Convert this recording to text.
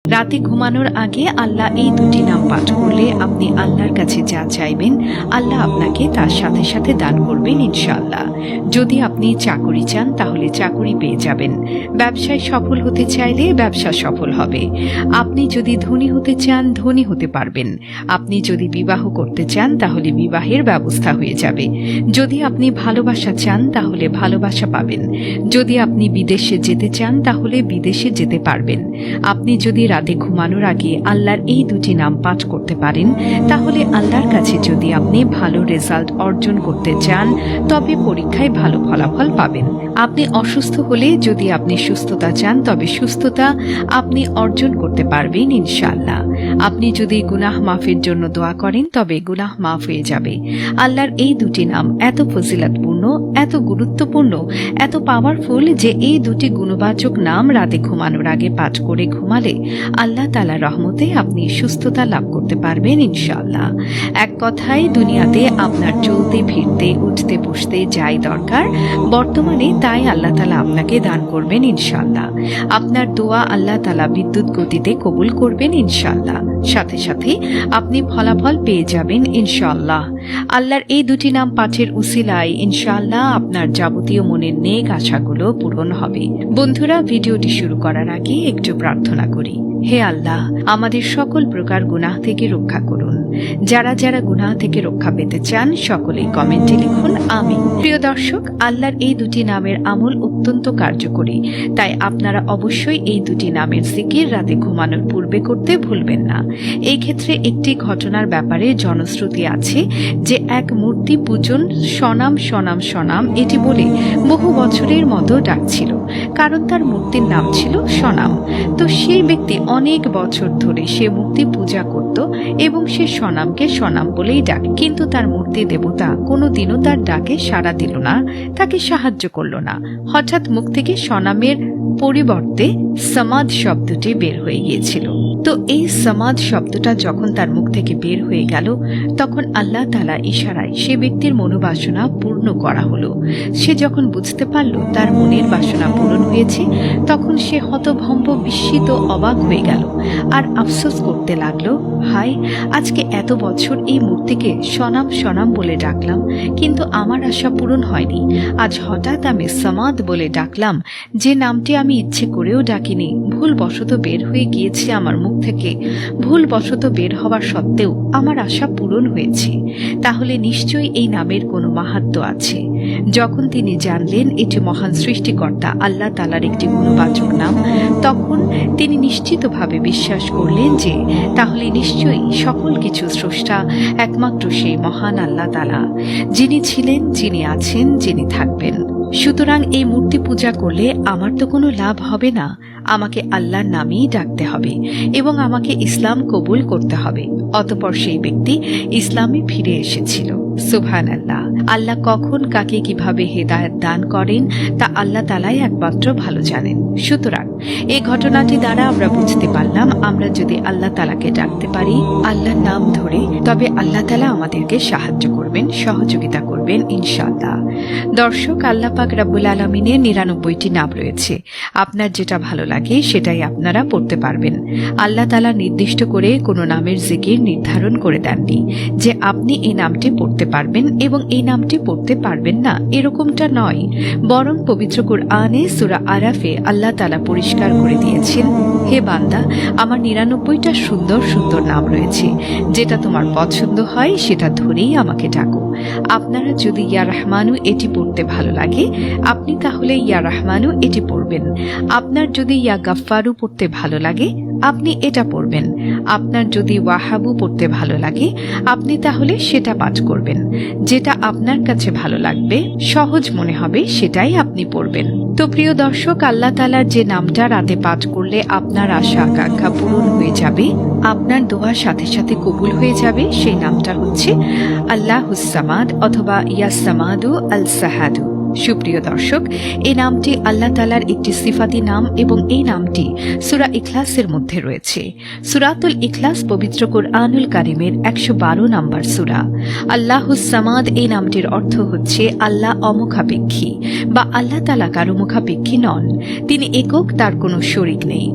রাতে ঘুমানোর আগে আল্লাহ এই দুটি নাম পাঠ করলে আপনি আল্লাহর কাছে যা চাইবেন আল্লাহ আপনাকে তার সাথে সাথে দান করবেন ইনশাআল্লাহ। যদি আপনি চাকরি চান তাহলে চাকরি পেয়ে যাবেন। ব্যবসায় সফল হতে চাইলে ব্যবসা সফল হবে। আপনি যদি ধনী হতে চান ধনী হতে পারবেন। আপনি যদি বিবাহ করতে চান তাহলে বিবাহের ব্যবস্থা হয়ে যাবে। যদি আপনি ভালোবাসা চান তাহলে ভালোবাসা পাবেন। যদি আপনি বিদেশে যেতে চান তাহলে বিদেশে যেতে পারবেন। আপনি যদি রাতে ঘুমানোর আগে আল্লাহর এই দুটি নাম পাঠ করতে পারেন তাহলে আল্লাহর কাছে যদি আপনি ভালো রেজাল্ট অর্জন করতে চান তবে পরীক্ষায় ভালো ফলাফল পাবেন। আপনি অসুস্থ হলে যদি আপনি সুস্থতা চান তবে সুস্থতা আপনি অর্জন করতে পারবেন ইনশাআল্লাহ। আপনি যদি গুনাহ মাফের জন্য দোয়া করেন তবে গুনাহ মাফ হয়ে যাবে। আল্লাহর এই দুটি নাম এত ফজিলতপূর্ণ, এত গুরুত্বপূর্ণ, এত পাওয়ারফুল যে এই দুটি গুণবাচক নাম রাতে ঘুমানোর আগে পাঠ করে ঘুমালে আল্লাহ তাআলার রহমতে আপনি সুস্থতা লাভ করতে পারবেন ইনশাআল্লাহ। এক কথায় দুনিয়াতে আপনার চলতে ফিরতে উঠতে বসতে যাই দরকার বর্তমানে তাই আল্লাহ তাআলা আপনাকে দান করবেন ইনশাআল্লাহ। আপনার দোয়া আল্লাহ তাআলা বিদ্যুৎ গতিতে কবুল করবেন ইনশাআল্লাহ। সাথে সাথে আপনি ফলাফল পেয়ে যাবেন ইনশাআল্লাহ। আল্লাহর এই দুটি নাম পাঠের উসিলায় ইনশাআল্লাহ আপনার যাবতীয় মনের নেক আশাগুলো পূরণ হবে। বন্ধুরা, ভিডিওটি শুরু করার আগে একটু প্রার্থনা করি। হে আল্লাহ, আমাদের সকল প্রকার গুনাহ থেকে রক্ষা করুন। যারা যারা গুনাহ থেকে রক্ষা পেতে চান সকলেই কমেন্টে লিখুন আমিন। প্রিয় দর্শক, আল্লাহর এই দুটি নামের আমল অত্যন্ত কার্যকরী, তাই আপনারা অবশ্যই এই দুটি নামের জিকির রাতে ঘুমানোর পূর্বে করতে ভুলবেন না। এই ক্ষেত্রে একটি ঘটনার ব্যাপারে জনশ্রুতি আছে যে এক মূর্তি পূজন সনাম সনাম সনাম এটি বলে বহু বছরের মতো ডাকছিল, কারণ তার মূর্তির নাম ছিল সনাম। তো সেই ব্যক্তি অনেক বছর ধরে সে মূর্তি পূজা করত এবং সে সনামকে সনাম বলেই ডাকে, কিন্তু তার মূর্তি দেবতা কোনোদিনও তার ডাকে সাড়া দিল না, তাকে সাহায্য করল না। হঠাৎ মুখ থেকে সনামের পরিবর্তে সমাদ শব্দটি বের হয়ে গিয়েছিল। তো এই সমাদ শব্দটা যখন তার মুখ থেকে বের হয়ে গেল তখন আল্লাহ তাআলা ইশারায় সে ব্যক্তির মনোবাসনা পূর্ণ করা হলো। সে যখন বুঝতে পারল তার মনের বাসনা পূরণ হয়েছে তখন সে হতভম্ব, বিস্মিত, অবাক হয়ে গেল আর আফসোস করতে লাগলো, হায়, আজকে এত বছর এই মূর্তিকে সনাম সনাম বলে ডাকলাম কিন্তু আমার আশা পূরণ হয়নি। আজ হঠাৎ আমি সমাদ বলে ডাকলাম, যে নামটি আমি ইচ্ছে করেও ডাকিনি, ভুলবশত বের হয়ে গিয়েছে আমার মুখ থেকে। ভুলবশত বের হওয়ার সত্ত্বেও আমার আশা পূরণ হয়েছে। তাহলে নিশ্চয়ই এই নামের কোনো মাহাত্ম্য আছে। যখন তিনি জানলেন এটি মহান সৃষ্টিকর্তা আল্লাহ তাআলার একটি গুণবাচক নাম, তখন তিনি নিশ্চিতভাবে বিশ্বাস করলেন যে তাহলে নিশ্চয়ই সকল কিছু স্রষ্টা একমাত্র সেই মহান আল্লাহ তাআলা, যিনি ছিলেন, যিনি আছেন, যিনি থাকবেন। সুতরাং এই মূর্তি পূজা করলে আমার তো কোনো লাভ হবে না, আমাকে আল্লাহর নামেই ডাকতে হবে এবং আমাকে ইসলাম কবুল করতে হবে। অতঃপর সেই ব্যক্তি ইসলামে ফিরে এসেছিল। সুবহানাল্লাহ। আল্লাহ কখন কাকে কিভাবে হেদায়েত দান করেন তা আল্লাহ তাআলাই একমাত্র ভালো জানেন। সুতরাং এই ঘটনাটি দ্বারা আমরা বুঝতে পারলাম আমরা যদি আল্লাহ তাআলাকে ডাকতে পারি আল্লাহর নাম ধরে তবে আল্লাহ তাআলা আমাদেরকে সাহায্য করবেন, সহযোগিতা করবেন ইনশাআল্লাহ। দর্শক, আল্লাহ পাক রব্বুল আলামিনের 99টি নাম রয়েছে। আপনার যেটা ভালো লাগে সেটাই আপনারা পড়তে পারবেন। আল্লাহ তাআলা নির্দিষ্ট করে কোনো নামের জিকির নির্ধারণ করে দেননি যে আপনি এই নামটি পড়তে পারবেন এবং এই নামটি পড়তে পারবেন না, এরকমটা নয়। বরং পবিত্র কুরআনে সূরা আরাফে আল্লাহ তাআলা পরিষ্কার করে দিয়েছেন, হে বান্দা, আমার 99টা সুন্দর সুন্দর নাম রয়েছে, যেটা তোমার পছন্দ হয় সেটা ধরেই আমাকে ডাকো। আপনারা যদি ইয়া রহমানু এটি পড়তে ভালো লাগে আপনি তাহলে ইয়া রহমানু এটি পড়বেন। আপনার যদি ইয়া গাফফারু পড়তে ভালো লাগে আপনি এটা পড়বেন। আপনার যদি ওয়াহাবু পড়তে ভালো লাগে আপনি তাহলে সেটা পাঠ করবেন। যেটা আপনার কাছে ভালো লাগবে, সহজ মনে হবে সেটাই আপনি পড়বেন। তো প্রিয় দর্শক, আল্লাহ তাআলার যে নামটা রাতে পাঠ করলে আপনার আশা আকাঙ্ক্ষা পূরণ হয়ে যাবে, আপনার দোয়ার সাথে সাথে কবুল হয়ে যাবে, সেই নামটা হচ্ছে আল্লাহুস সামাদ অথবা ইয়া সামাদু আল সাহাদু। সুপ্রিয় দর্শক, এই নামটি আল্লাহ তাআলার একটি সিফাতি নাম এবং এই নামটি সূরা ইখলাসের মধ্যে রয়েছে। সূরাতুল ইখলাস পবিত্র কুরআনুল কারীমের 112 নম্বর সূরা। আল্লাহুস সামাদ এই নামটির অর্থ হচ্ছে আল্লাহ অমুখাপেক্ষী বা আল্লাহ তাআলা কারো মুখাপেক্ষী নন। তিনি একক, তার কোনো শরীক নেই।